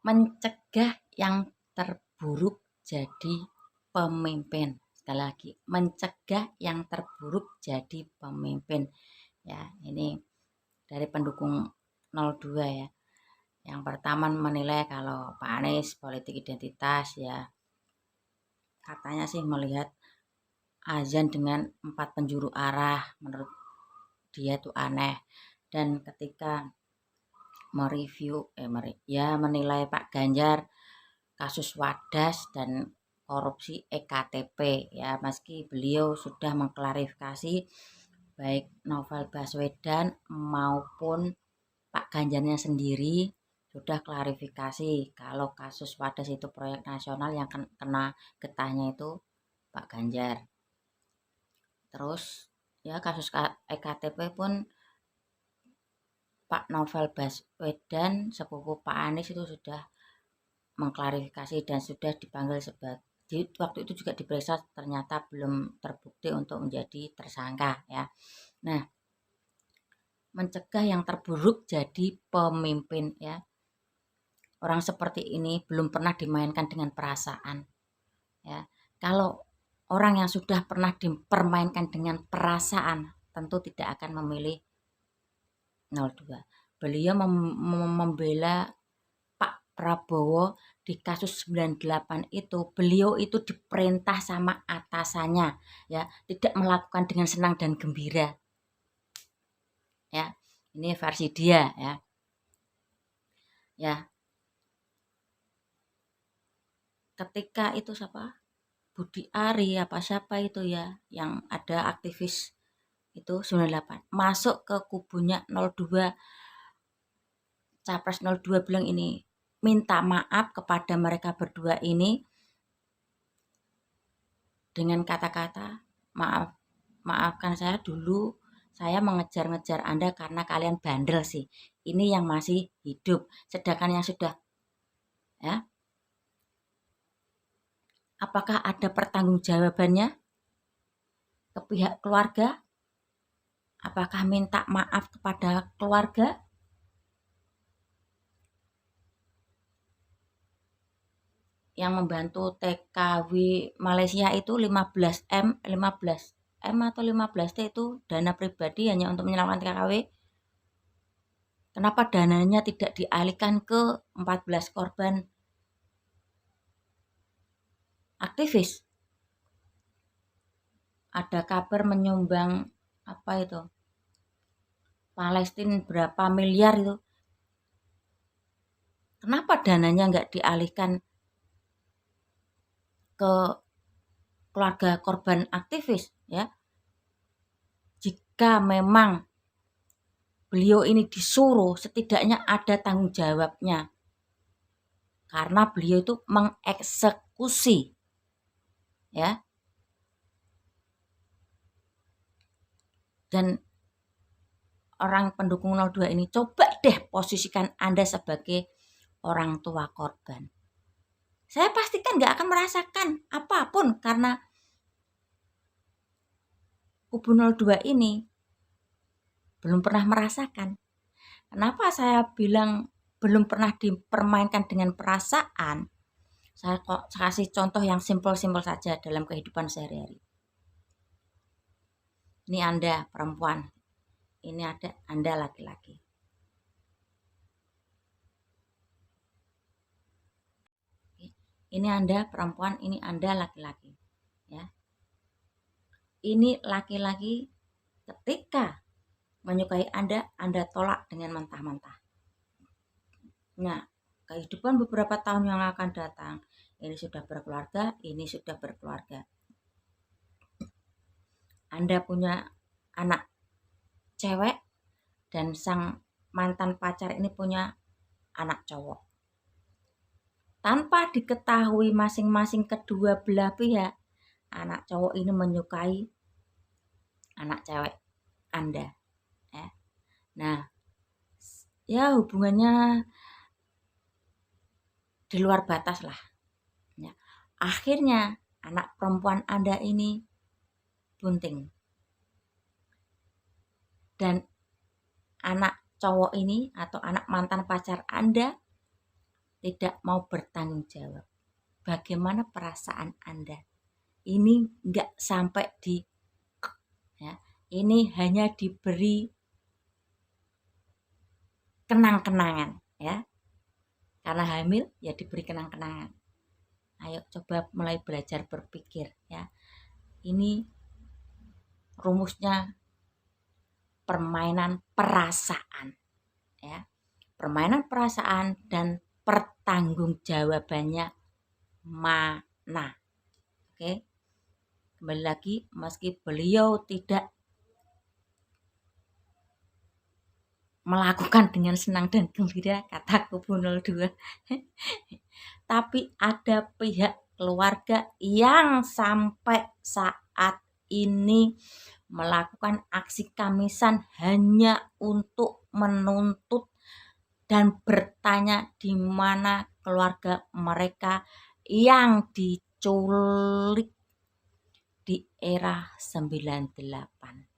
Mencegah yang terburuk jadi pemimpin. Sekali lagi, mencegah yang terburuk jadi pemimpin. Ya, ini dari pendukung 02 ya. Yang pertama menilai kalau Pak Anies politik identitas ya. Katanya sih melihat azan dengan 4 penjuru arah, menurut dia tuh aneh. Dan ketika menilai Pak Ganjar kasus Wadas dan korupsi EKTP ya, meski beliau sudah mengklarifikasi baik Novel Baswedan maupun Pak Ganjarnya sendiri sudah klarifikasi kalau kasus Wadas itu proyek nasional, yang kena getahnya itu Pak Ganjar. Terus ya kasus EKTP pun Pak Novel Baswedan sepupu Pak Anies itu sudah mengklarifikasi dan sudah dipanggil sebagai, waktu itu juga diperiksa, ternyata belum terbukti untuk menjadi tersangka ya. Nah, mencegah yang terburuk jadi pemimpin ya. Orang seperti ini belum pernah dimainkan dengan perasaan ya. Kalau orang yang sudah pernah dipermainkan dengan perasaan tentu tidak akan memilih 02. Beliau membela Pak Prabowo di kasus 98 itu. Beliau itu diperintah sama atasannya ya, tidak melakukan dengan senang dan gembira. Ya, ini versi dia ya. Ya. Ketika itu siapa? Budi Ari apa siapa itu ya, yang ada aktivis itu 98 masuk ke kubunya 02, Capres 02 bilang ini, minta maaf kepada mereka berdua ini dengan kata-kata, maafkan saya dulu, saya mengejar-ngejar Anda karena kalian bandel sih. Ini yang masih hidup, sedangkan yang sudah ya, apakah ada pertanggungjawabannya ke pihak keluarga? Apakah minta maaf kepada keluarga? Yang membantu TKW Malaysia itu 15M atau 15T itu dana pribadi hanya untuk menyelamatkan TKW. Kenapa dananya tidak dialihkan ke 14 korban aktivis? Ada kabar menyumbang apa itu, Palestina berapa miliar itu. Kenapa dananya nggak dialihkan ke keluarga korban aktivis ya? Jika memang beliau ini disuruh, setidaknya ada tanggung jawabnya. Karena beliau itu mengeksekusi ya. Dan orang pendukung 02 ini, coba deh posisikan Anda sebagai orang tua korban. Saya pastikan gak akan merasakan apapun karena kubu 02 ini belum pernah merasakan. Kenapa saya bilang belum pernah dipermainkan dengan perasaan? Saya kasih contoh yang simpel-simpel saja dalam kehidupan sehari-hari. Ini Anda perempuan, ini ada Anda laki-laki. Ini Anda perempuan, ini Anda laki-laki. Ya. Ini laki-laki ketika menyukai Anda tolak dengan mentah-mentah. Nah, kehidupan beberapa tahun yang akan datang, ini sudah berkeluarga, ini sudah berkeluarga. Anda punya anak cewek dan sang mantan pacar ini punya anak cowok. Tanpa diketahui masing-masing kedua belah pihak, anak cowok ini menyukai anak cewek Anda. Ya. Nah, ya hubungannya di luar batas lah. Ya. Akhirnya anak perempuan Anda ini bunting. Dan anak cowok ini atau anak mantan pacar Anda tidak mau bertanggung jawab. Bagaimana perasaan Anda? Ini enggak sampai di ya, ini hanya diberi kenang-kenangan ya. Karena hamil ya diberi kenang-kenangan. Ayo coba mulai belajar berpikir ya. Ini rumusnya permainan perasaan ya. Permainan perasaan dan pertanggungjawabannya mana. Oke. Kembali lagi, meski beliau tidak melakukan dengan senang dan gembira, kata kubu 02. Tapi ada pihak keluarga yang sampai saat ini melakukan aksi kamisan hanya untuk menuntut dan bertanya di mana keluarga mereka yang diculik di era 98.